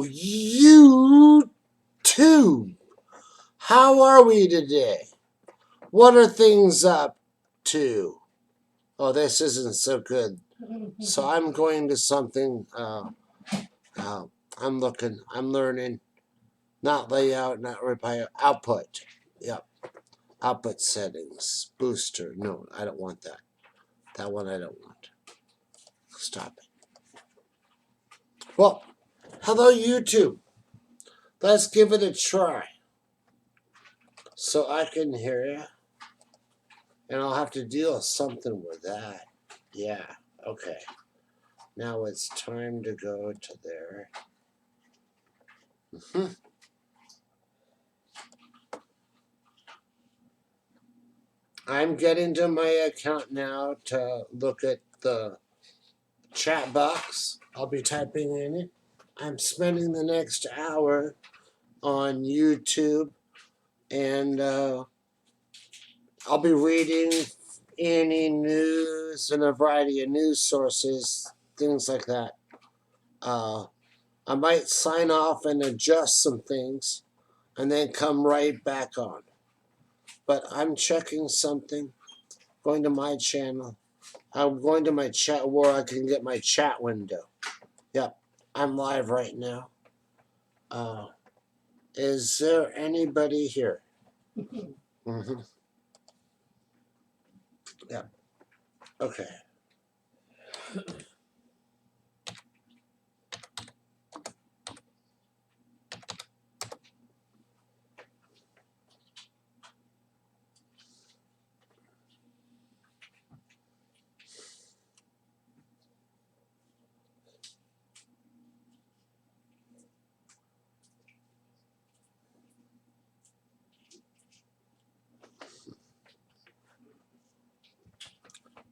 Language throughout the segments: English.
YouTube. How are we today? What are things up to? Oh, this isn't so good. So I'm going to something. I'm learning. Not layout, not repair. Output. Yep. Output settings. Booster. No, I don't want that. That one I don't want. Stop it. Well, hello YouTube. Let's give it a try. So I can hear you. And I'll have to deal with something with that. Yeah, okay. Now it's time to go to there. I'm getting to my account now to look at the chat box. I'll be typing in it. I'm spending the next hour on YouTube, and I'll be reading any news and a variety of news sources, things like that. I might sign off and adjust some things and then come right back on. But I'm checking something, going to my channel. I'm going to my chat where I can get my chat window. Yep, I'm live right now. Is there anybody here? Mm-hmm. Yep. Okay.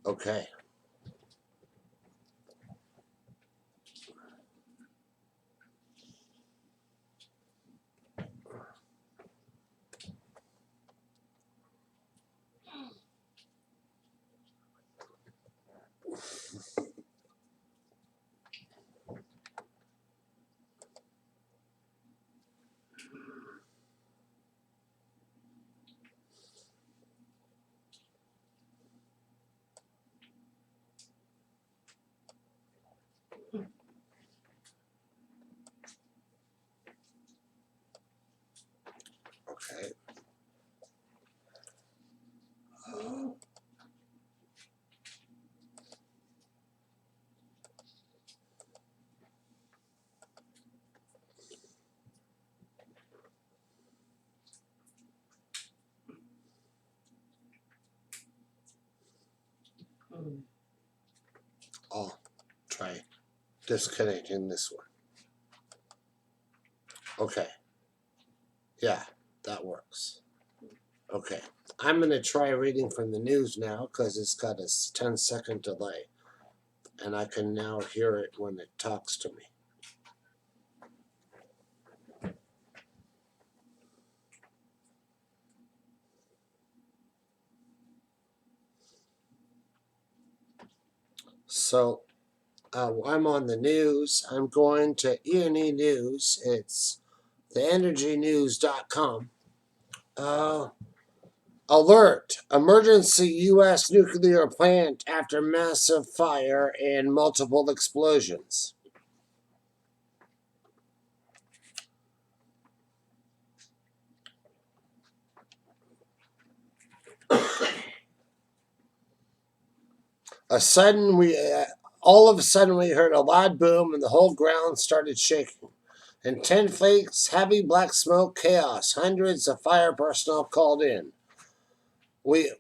Okay. Okay. I'll try disconnecting this one. Okay. Yeah, that works. Okay. I'm going to try reading from the news now because it's got a 10-second delay. And I can now hear it when it talks to me. So I'm on the news. I'm going to E&E News. It's theenergynews.com. Alert! Emergency U.S. nuclear plant after massive fire and multiple explosions. All of a sudden we heard a loud boom and the whole ground started shaking. In 10 flakes, heavy black smoke, chaos. Hundreds of fire personnel called in. We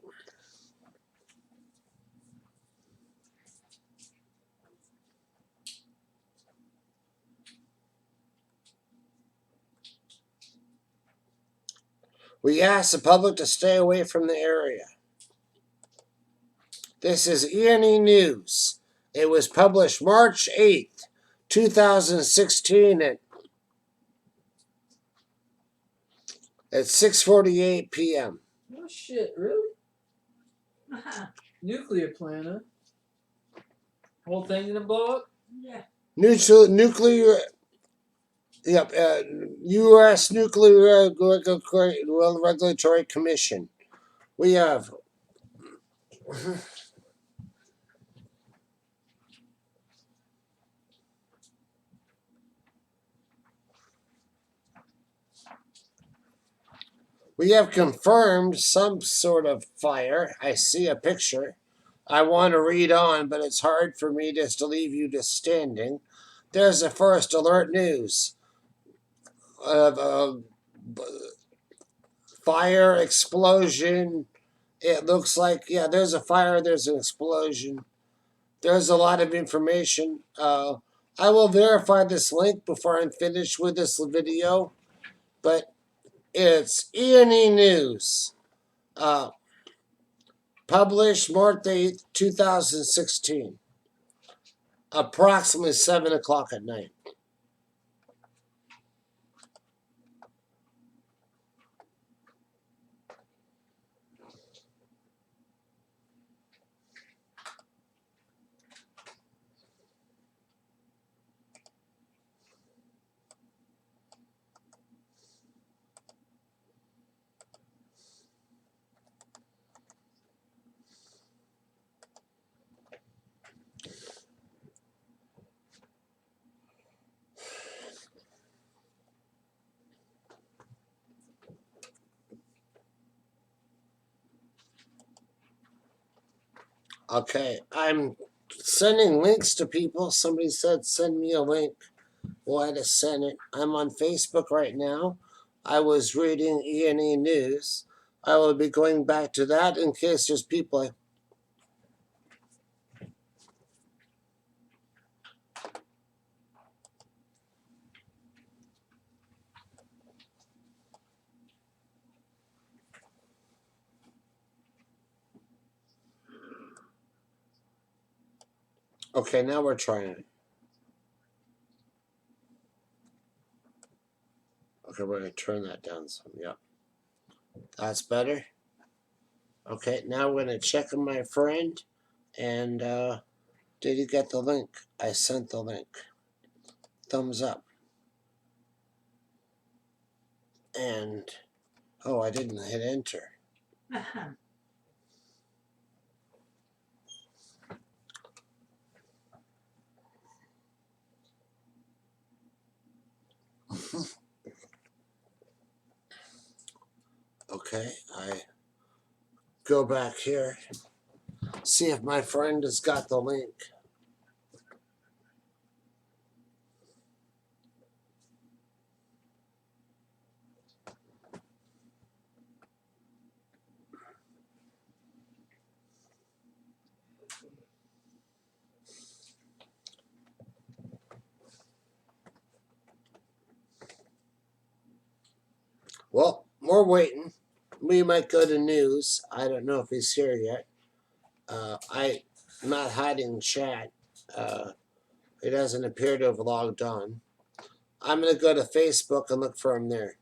asked the public to stay away from the area. This is E&E News. It was published March 8th, 2016 at 6:48 p.m. Oh shit, really? Nuclear plant, huh? Whole thing gonna blow up? Yeah. Nuclear. Yep. U.S. Nuclear Regulatory Commission. We have. We have confirmed some sort of fire. I see a picture. I want to read on, but it's hard for me just to leave you just standing. There's the first alert news of a fire explosion. It looks like, yeah, there's a fire, there's an explosion. There's a lot of information. I will verify this link before I'm finished with this video, but it's E&E News. Published March 8th, 2016, approximately 7 o'clock at night. Okay, I'm sending links to people. Somebody said send me a link. Well, I just sent it. I'm on Facebook right now. I was reading E&E News. I will be going back to that in case there's people. Okay, now we're trying it. Okay, we're going to turn that down some. Yep. That's better. Okay, now we're going to check on my friend. And did you get the link? I sent the link. Thumbs up. And, oh, I didn't hit enter. Okay, I go back here, see if my friend has got the link. Well, we're waiting. We might go to news. I don't know if he's here yet. I'm not hiding chat. It doesn't appear to have logged on. I'm going to go to Facebook and look for him there.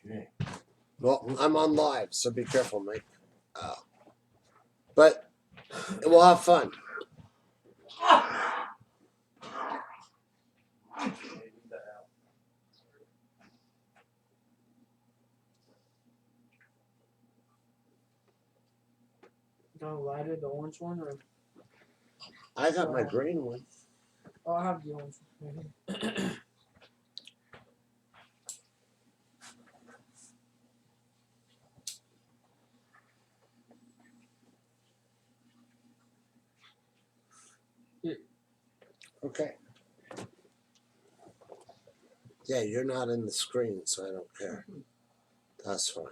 Okay. Well, I'm on live, so be careful, Mike. But we'll have fun. Don't lighter the orange one, or I got my green one. oh, I have the orange one. Okay. Yeah, you're not in the screen, so I don't care. That's fine.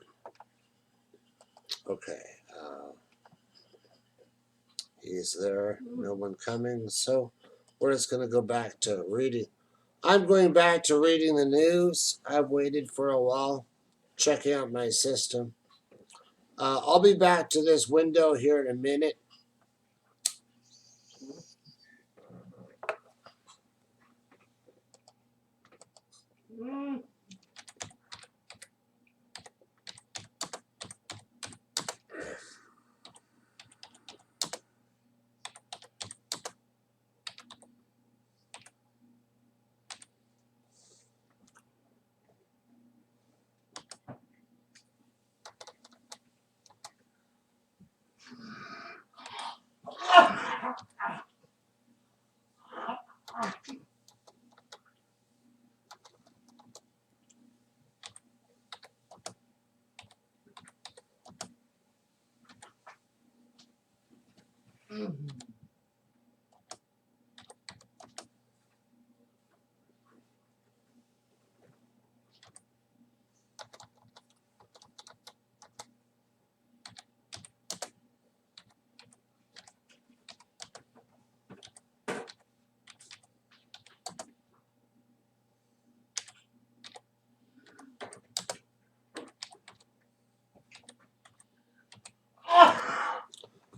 Okay. He's there. No one coming. So we're just going to go back to reading. I'm going back to reading the news. I've waited for a while, checking out my system. I'll be back to this window here in a minute.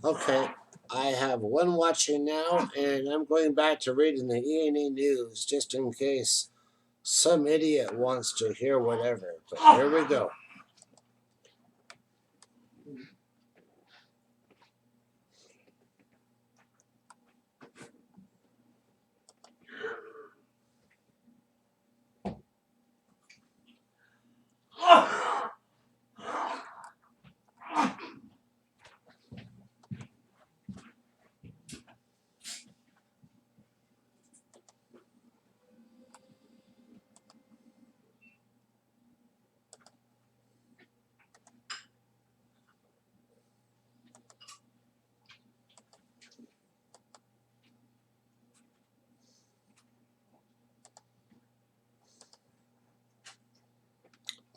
Okay, I have one watching now, and I'm going back to reading the E&E news just in case some idiot wants to hear whatever. But here we go.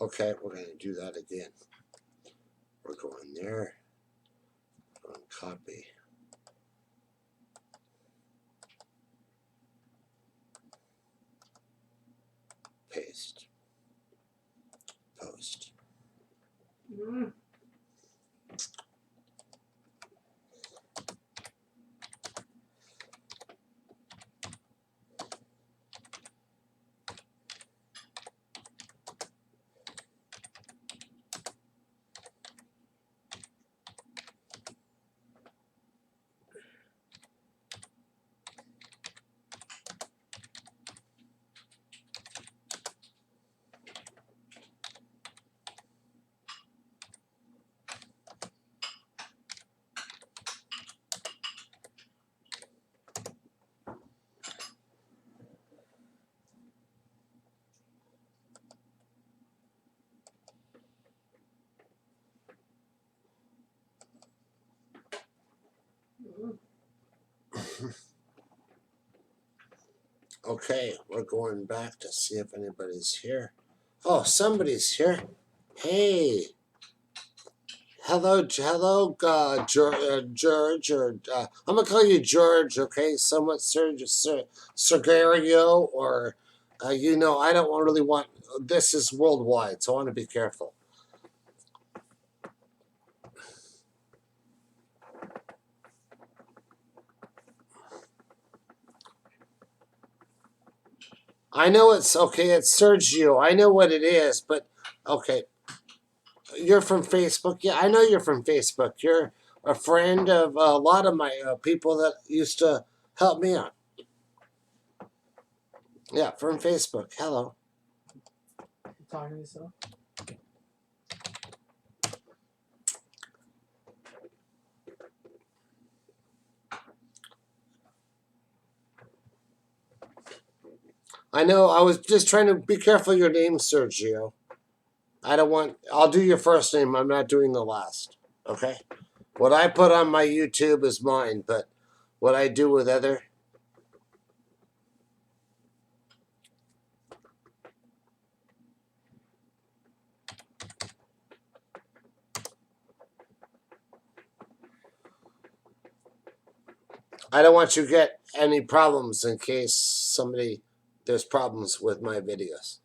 Okay, we're going to do that again. We're going there. We're going to copy. Paste. Post. Okay, we're going back to see if anybody's here. Oh, somebody's here. Hey, hello, George, or I'm gonna call you George, okay? Somewhat Sergario, or I don't really want. This is worldwide, so I want to be careful. I know it's okay. It's Sergio. I know what it is, but okay. You're from Facebook. Yeah, I know you're from Facebook. You're a friend of a lot of my people that used to help me out. Yeah, from Facebook. Hello. You talking to yourself? I know. I was just trying to be careful. Your name, Sergio. I don't want. I'll do your first name. I'm not doing the last. Okay. What I put on my YouTube is mine, but what I do with other. I don't want you to get any problems in case there's problems with my videos.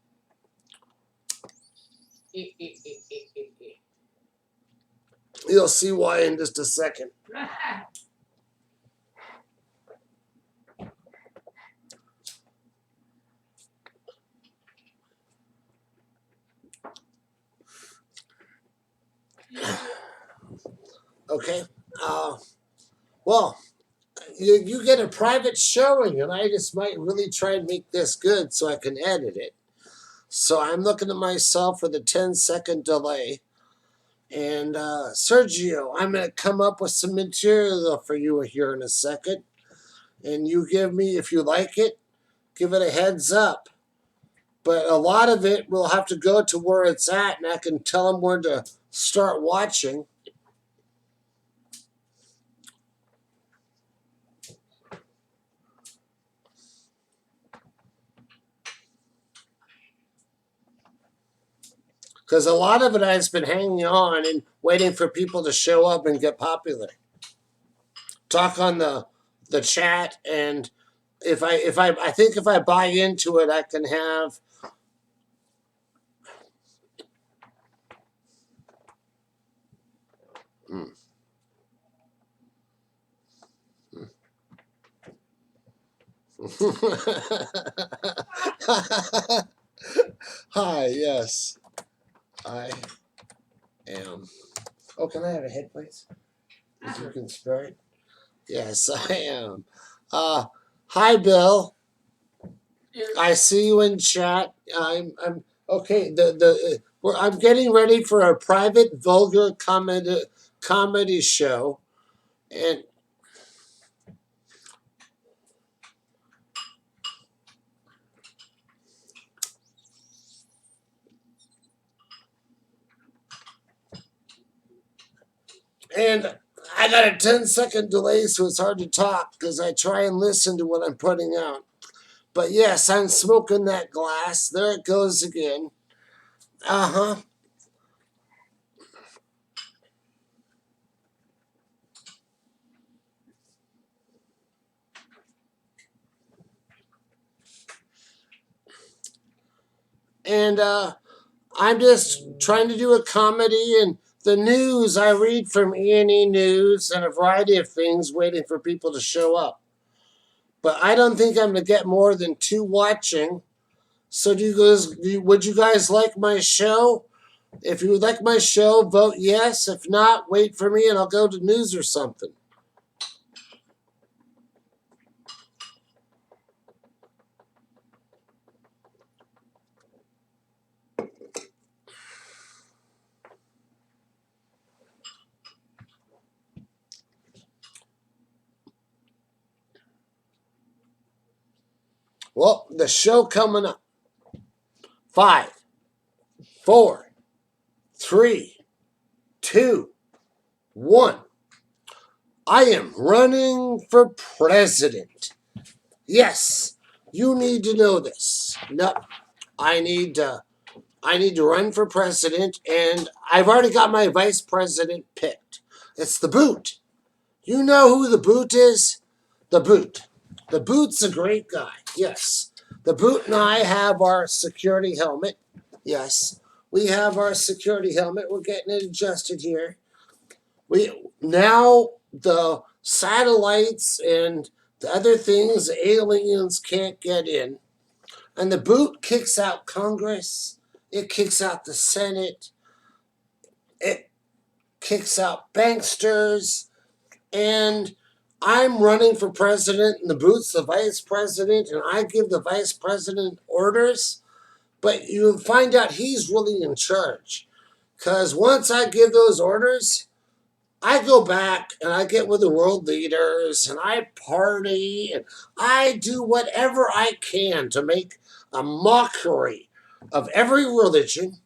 You'll see why in just a second. Okay. Well, you get a private showing, and I just might really try and make this good so I can edit it. So I'm looking at myself for the 10-second delay. And Sergio, I'm going to come up with some material for you here in a second. And you give me, if you like it, give it a heads up. But a lot of it will have to go to where it's at, and I can tell them where to start watching. Because a lot of it I've been hanging on and waiting for people to show up and get popular. Talk on the chat, and I think if I buy into it, I can have. Hi, yes, I am. Oh, can I have a head, please? If you can spare it. Yes, I am. Hi, Bill. I see you in chat. I'm okay. I'm getting ready for a private vulgar comedy show, and I got a 10-second delay, so it's hard to talk because I try and listen to what I'm putting out. But yes, I'm smoking that glass. There it goes again. Uh huh. And I'm just trying to do a comedy, and the news I read from E&E News and a variety of things, waiting for people to show up. But I don't think I'm gonna get more than 2 watching. So would you guys like my show? If you would like my show, vote yes. If not, wait for me and I'll go to news or something. Well, the show coming up. 5, 4, 3, 2, 1. I am running for president. Yes, you need to know this. No, I need to run for president, and I've already got my vice president picked. It's the Boot. You know who the Boot is? The Boot. The Boot's a great guy. Yes. The Boot and I have our security helmet. Yes. We have our security helmet. We're getting it adjusted here. Now the satellites and the other things, the aliens can't get in. And the Boot kicks out Congress. It kicks out the Senate. It kicks out banksters. And I'm running for president, and the Boot's the vice president, and I give the vice president orders. But you find out he's really in charge. Because once I give those orders, I go back and I get with the world leaders and I party and I do whatever I can to make a mockery of every religion,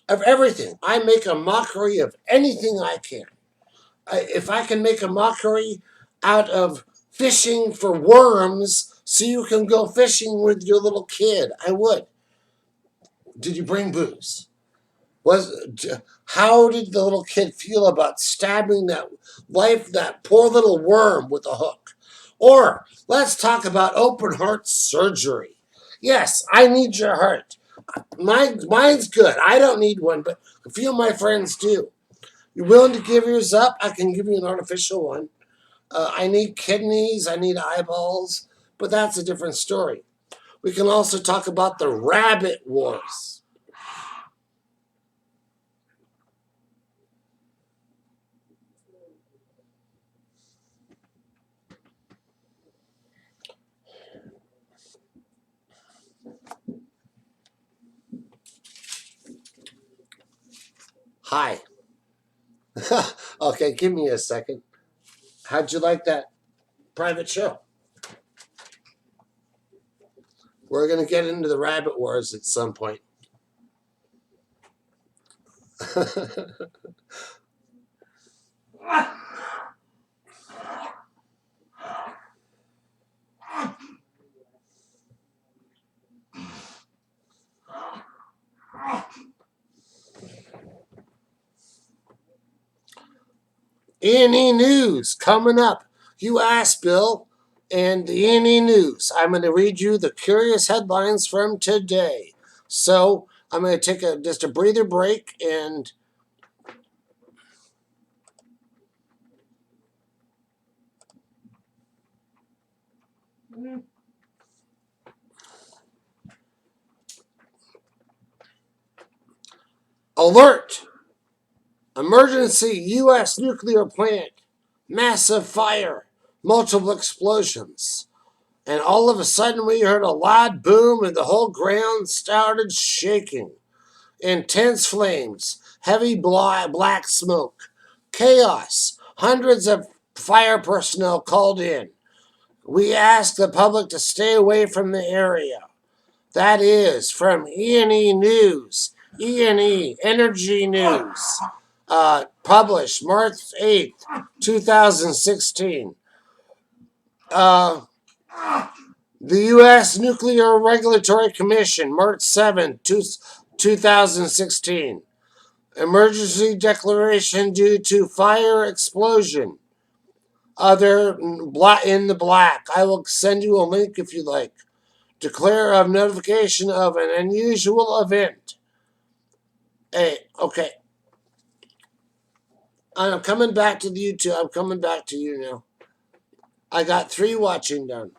of everything. I make a mockery of anything I can. If I can make a mockery out of fishing for worms so you can go fishing with your little kid, I would. Did you bring booze? How did the little kid feel about stabbing that poor little worm with a hook? Or let's talk about open heart surgery. Yes, I need your heart. Mine's good. I don't need one, but a few of my friends do. You're willing to give yours up? I can give you an artificial one. I need kidneys, I need eyeballs, but that's a different story. We can also talk about the rabbit wars. Hi. Okay, give me a second. How'd you like that private show? We're going to get into the rabbit wars at some point. E&E News coming up. You asked, Bill, and the E&E News. I'm going to read you the curious headlines from today. So I'm going to take just a breather break and alert! Emergency U.S. nuclear plant. Massive fire. Multiple explosions. And all of a sudden we heard a loud boom and the whole ground started shaking. Intense flames, heavy black smoke, chaos, hundreds of fire personnel called in. We asked the public to stay away from the area. That is from E&E News, E&E Energy News, published March 8th, 2016. The U.S. Nuclear Regulatory Commission, March 7th, 2016. Emergency declaration due to fire explosion. Other in the black. I will send you a link if you like. Declare of notification of an unusual event. Hey, okay. I'm coming back to the YouTube. I'm coming back to you now. I got 3 watching done.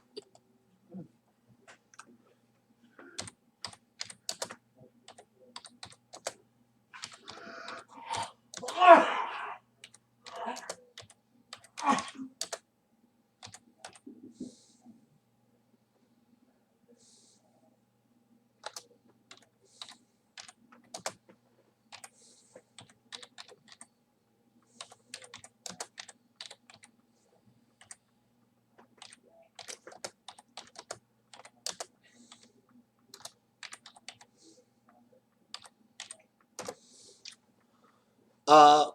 Uh,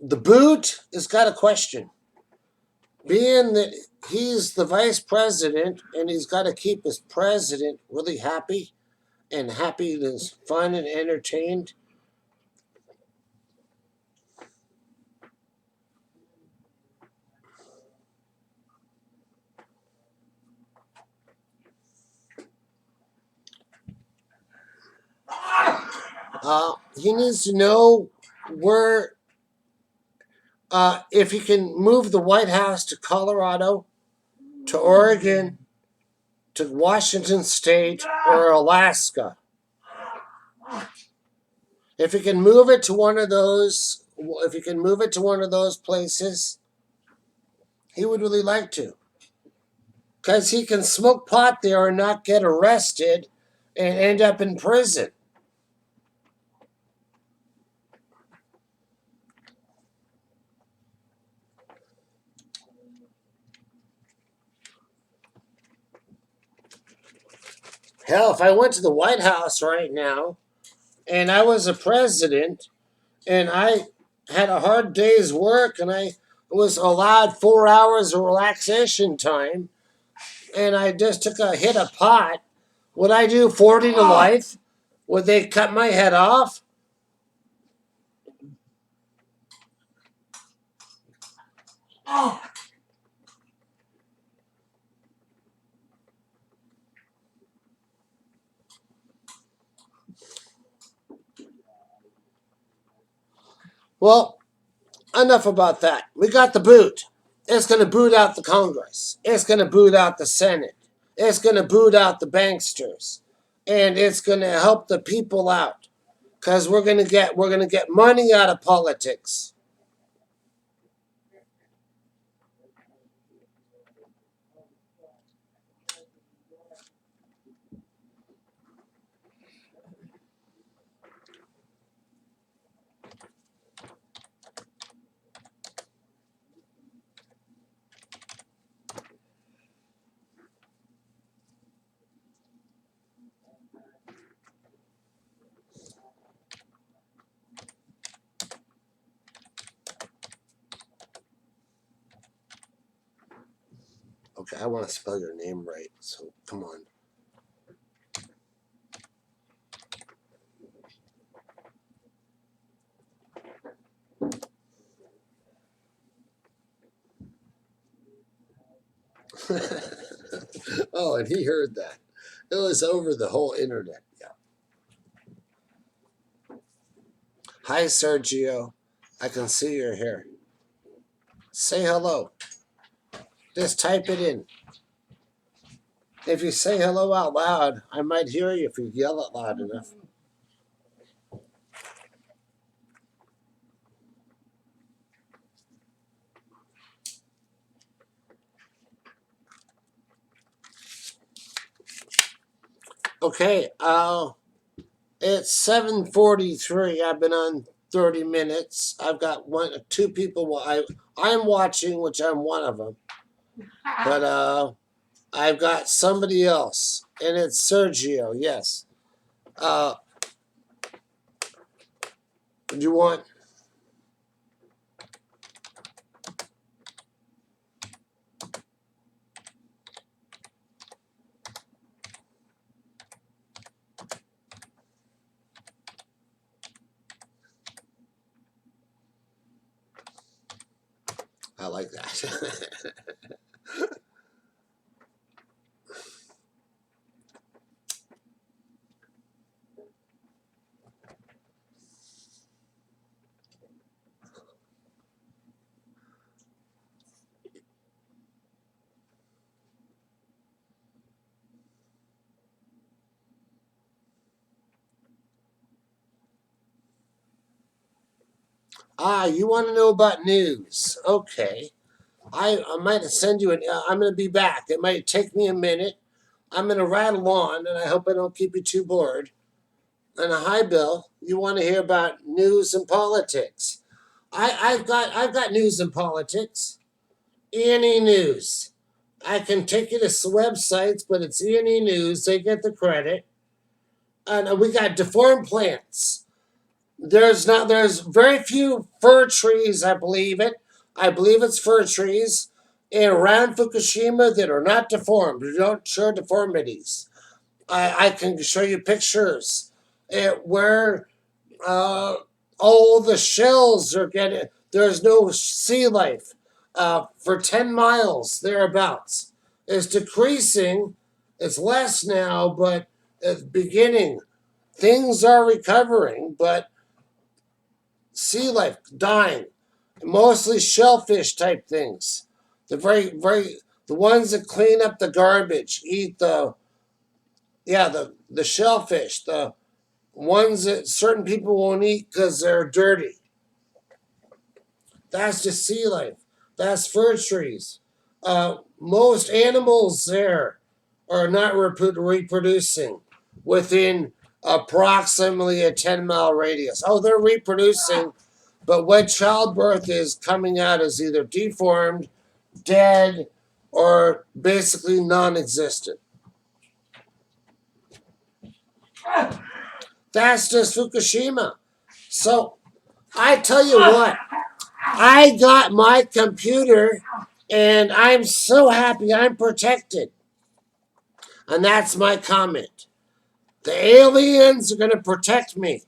the boot has got a question. Being that he's the vice president and he's got to keep his president really happy and happy and fun and entertained. He needs to know where, if he can move the White House to Colorado, to Oregon, to Washington State, or Alaska. If he can move it to one of those, places, he would really like to. Because he can smoke pot there and not get arrested and end up in prison. Hell, if I went to the White House right now and I was a president and I had a hard day's work and I was allowed 4 hours of relaxation time and I just took a hit of pot, would I do 40 to life? Would they cut my head off? Well, enough about that. We got the boot. It's going to boot out the Congress. It's going to boot out the Senate. It's going to boot out the banksters, and it's going to help the people out because we're going to get money out of politics. Okay, I want to spell your name right, so come on. Oh, and he heard that. It was over the whole internet. Yeah. Hi, Sergio. I can see you're here. Say hello. Just type it in. If you say hello out loud, I might hear you if you yell it loud enough. Okay, it's 7:43. I've been on 30 minutes. I've got two people I'm watching, which I'm one of them. But I've got somebody else, and it's Sergio. Yes. Uh, do you want? I like that. You want to know about news? Okay. I might send you an. I'm going to be back. It might take me a minute. I'm going to rattle on, and I hope I don't keep you too bored. And hi, Bill. You want to hear about news and politics? I've got news and politics. E&E News. I can take you to websites, but it's E&E News. They get the credit. And we got deformed plants. There's very few fir trees, I believe it. I believe it's fir trees in around Fukushima that are not deformed. They don't show deformities. I can show you pictures where uh, all the shells are getting. There's no sea life for 10 miles thereabouts. It's decreasing. It's less now, but it's beginning. Things are recovering, but sea life dying, mostly shellfish type things. The ones that clean up the garbage, eat the shellfish, the ones that certain people won't eat because they're dirty. That's just sea life. That's fir trees. Most animals there are not reproducing within approximately a 10-mile radius. Oh, they're reproducing, but when childbirth is coming out as either deformed, dead, or basically non existent. That's just Fukushima. So I tell you what, I got my computer and I'm so happy I'm protected. And that's my comment. The aliens are going to protect me.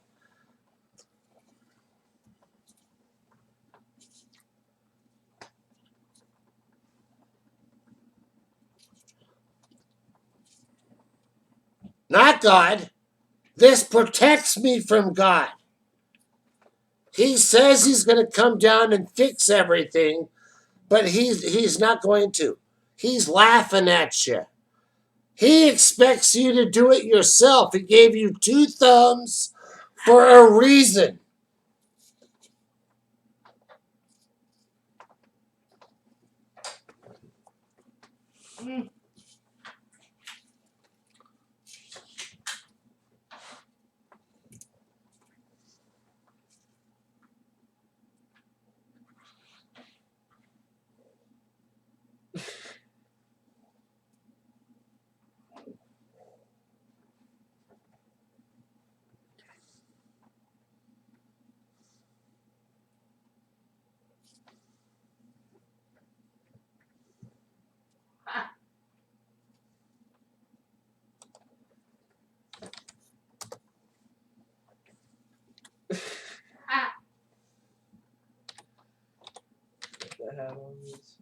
Not God. This protects me from God. He says he's going to come down and fix everything, but he's not going to. He's laughing at you. He expects you to do it yourself. He gave you 2 thumbs for a reason. The hat on this.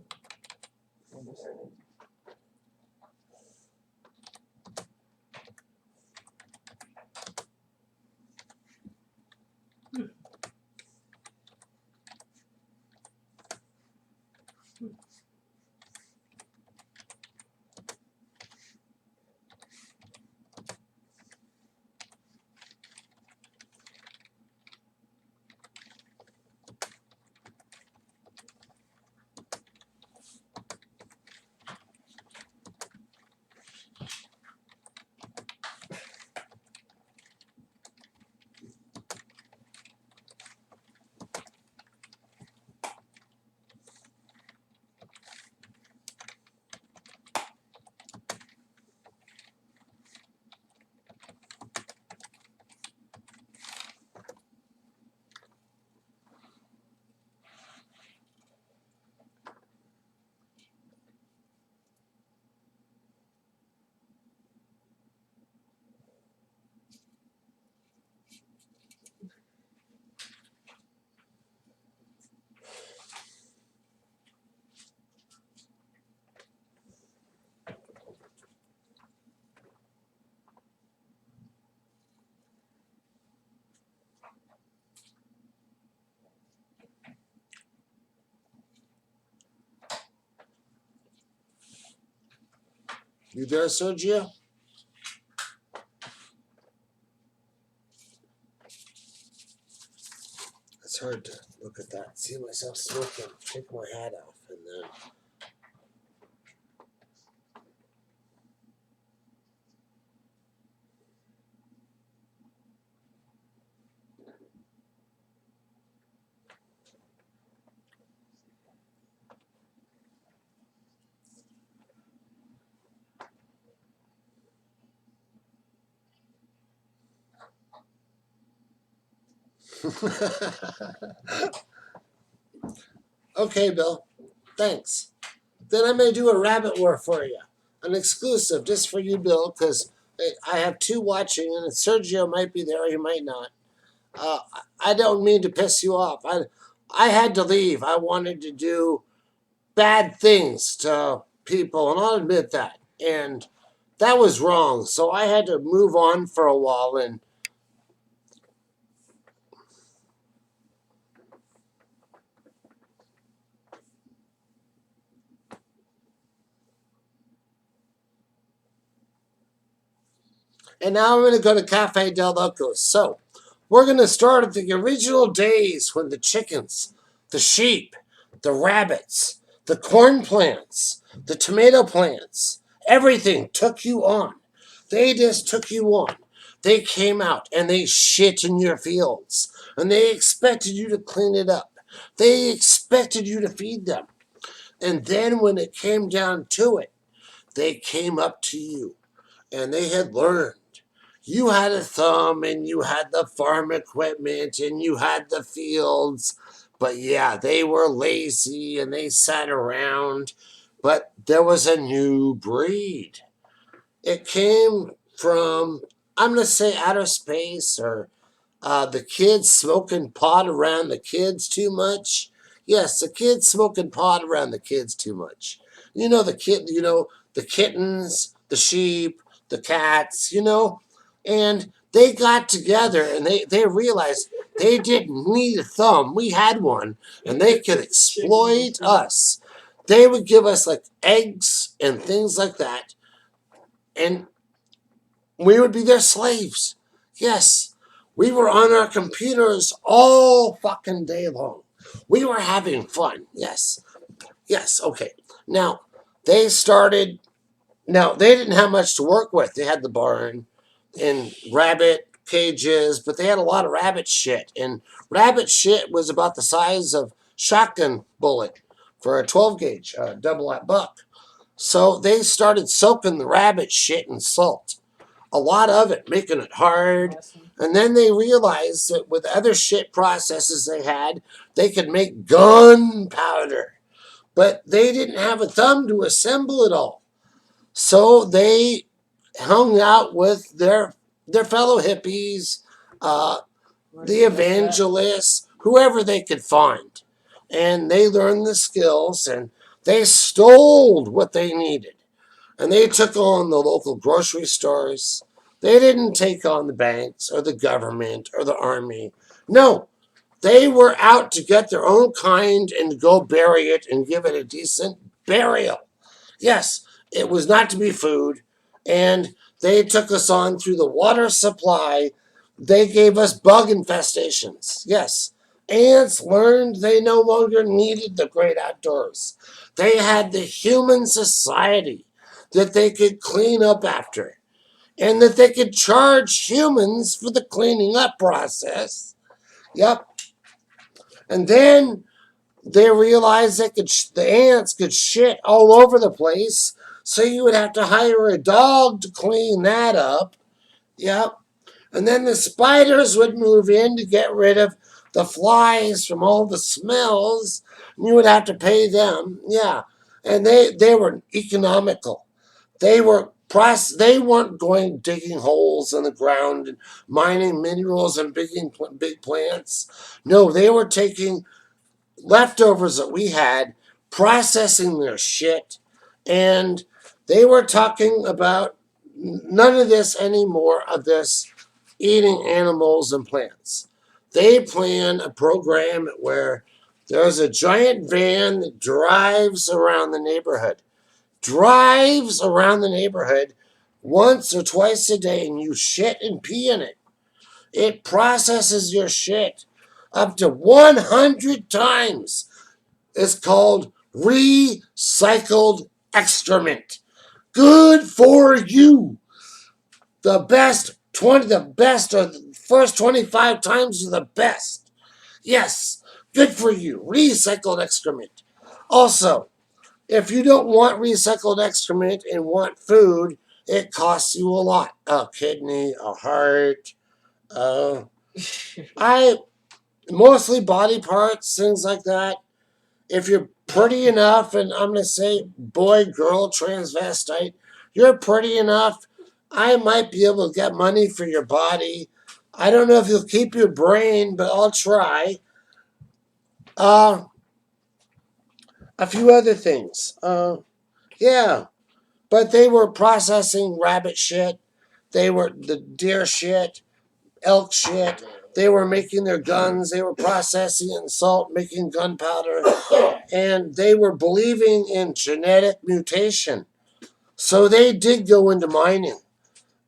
You there, Sergio? It's hard to look at that, see myself smoking, take my hat off, and then. Okay, Bill. Thanks. Then I'm going to do a rabbit war for you. An exclusive just for you, Bill, because I have 2 watching, and Sergio might be there or he might not. Uh, I don't mean to piss you off. I had to leave. I wanted to do bad things to people, and I'll admit that. And that was wrong. So I had to move on for a while, and now I'm going to go to Cafe Del Locos. So we're going to start at the original days when the chickens, the sheep, the rabbits, the corn plants, the tomato plants, everything took you on. They just took you on. They came out and they shit in your fields, and they expected you to clean it up. They expected you to feed them. And then when it came down to it, they came up to you and they had learned. You had a thumb and you had the farm equipment and you had the fields. But yeah, they were lazy and they sat around. But there was a new breed. It came from, I'm going to say outer space, or the kids smoking pot around the kids too much. Yes, the kids smoking pot around the kids too much. The kittens, the sheep, the cats, and they got together and they realized They didn't need a thumb. We had one, and they could exploit us. They would give us like eggs and things like that, and we would be their slaves. Yes, we were on our computers all fucking day long. We were having fun. Yes, yes, okay. Now, they started, now they didn't have much to work with. They had the barn and rabbit cages, but they had a lot of rabbit shit. And rabbit shit was about the size of shotgun bullet for a 12 gauge double buck. So they started soaking the rabbit shit in salt, a lot of it, making it hard. Awesome. And then they realized that with other shit processes they had, they could make gunpowder. But they didn't have a thumb to assemble it all. So they hung out with their fellow hippies, the evangelists, whoever they could find. And they learned the skills and they stole what they needed. And they took on the local grocery stores. They didn't take on the banks or the government or the army. No, they were out to get their own kind and to go bury it and give it a decent burial. Yes, it was not to be food. And they took us on through the water supply. They gave us bug infestations. Yes, ants learned they no longer needed the great outdoors. They had the human society that they could clean up after and that they could charge humans for the cleaning up process. Yep. And then they realized the ants could shit all over the place, so you would have to hire a dog to clean that up. Yep. And then the spiders would move in to get rid of the flies from all the smells, and you would have to pay them. Yeah. And they were economical. They weren't going digging holes in the ground and mining minerals and big plants. No, they were taking leftovers that we had, processing their shit, and they were talking about none of this anymore of this eating animals and plants. They plan a program where there's a giant van that drives around the neighborhood once or twice a day, and you shit and pee in it. It processes your shit up to 100 times. It's called recycled excrement. Good for you. The best or the first 25 times are the best. Yes, good for you. Recycled excrement. Also, if you don't want recycled excrement and want food, it costs you a lot. A kidney, a heart, I mostly body parts, things like that. If you're pretty enough, and I'm going to say boy, girl, transvestite, you're pretty enough, I might be able to get money for your body. I don't know if you'll keep your brain, but I'll try. Uh, a few other things. Yeah, but they were processing rabbit shit. They were the deer shit, elk shit. They were making their guns. They were processing it in salt, making gunpowder. And they were believing in genetic mutation. So they did go into mining,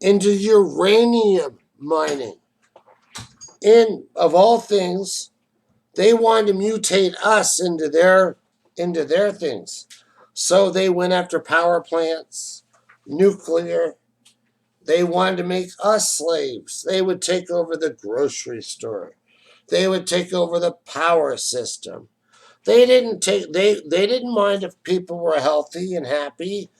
into uranium mining. And of all things, they wanted to mutate us into their things. So they went after power plants, nuclear. They wanted to make us slaves. They would take over the grocery store. They would take over the power system. They didn't mind if people were healthy and happy,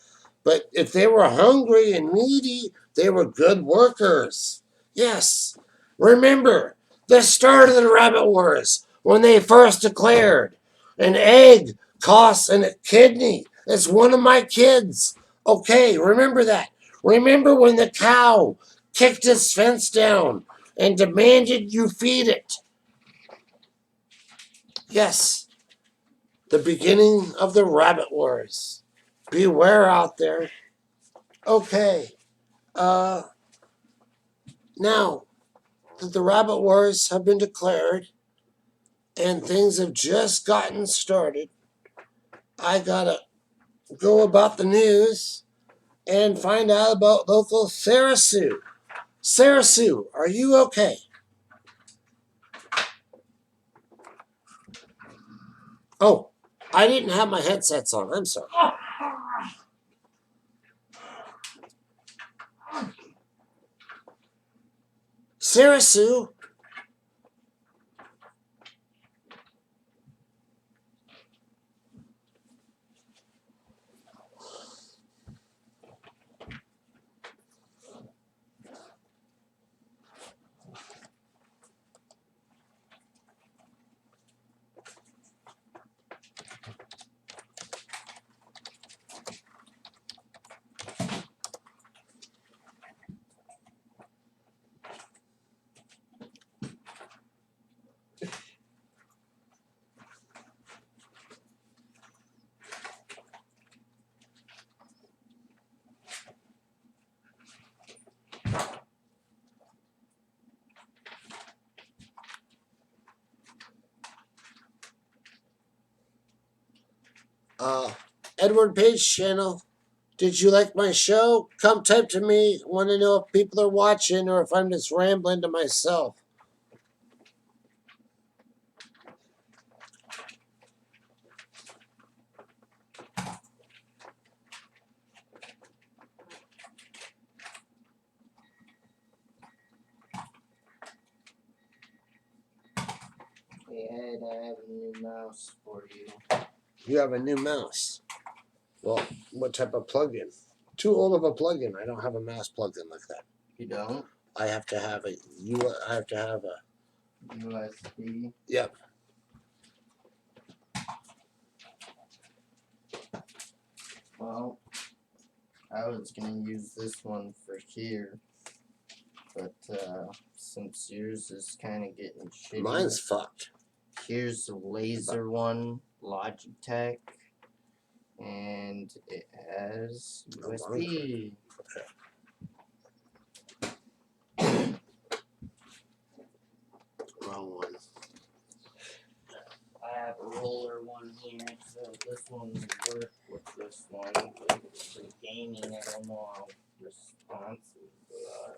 but if they were hungry and needy, they were good workers. Yes. Remember the start of the rabbit wars when they first declared an egg costs a kidney. It's one of my kids. Okay, remember that. Remember when the cow kicked its fence down and demanded you feed it. Yes, the beginning of the rabbit wars. Beware out there. Okay. Uh, Now, that the rabbit wars have been declared and things have just gotten started, I gotta go about the news and find out about local Sarah Sue. Sarah Sue, are you okay? Oh, I didn't have my headsets on. I'm sorry. Sarah Sue? Edward Page channel. Did you like my show? Come type to me. Want to know if people are watching or if I'm just rambling to myself. Hey Ed, I have a new mouse for you. You have a new mouse. Well, what type of plug-in? Too old of a plug-in. I don't have a mouse plug-in like that. You don't? I have to have a USB? Yep. Well, I was gonna use this one for here, but since yours is kind of getting shitty, Mine's fucked. here's the laser one, Logitech, and it has USB. Okay. Wrong one. I have a roller one here, so this one will work with this one. But for gaming, I don't know how responsive they are.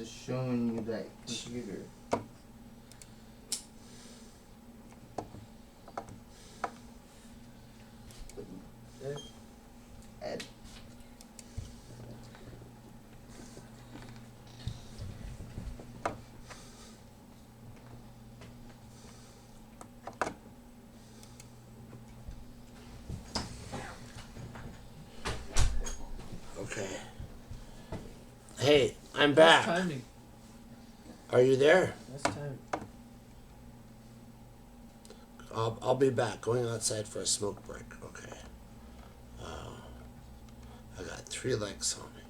just showing you that computer. Ed. Okay. Hey, I'm That's back. timing. Are you there? That's timing. I'll be back. Going outside for a smoke break. Okay. I got 3 likes on it.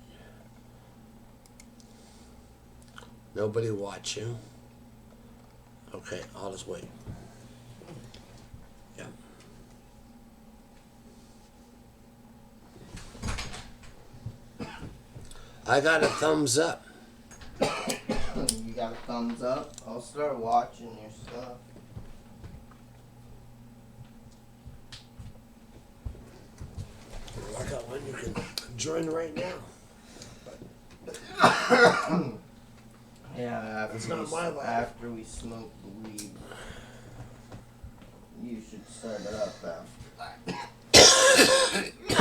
Nobody watching. Okay, I'll just wait. Yeah. I got a thumbs up. You got a thumbs up? I'll start watching your stuff. I got one you can join right now. Yeah, It's not my life. after we smoke the weed, you should start it up after that.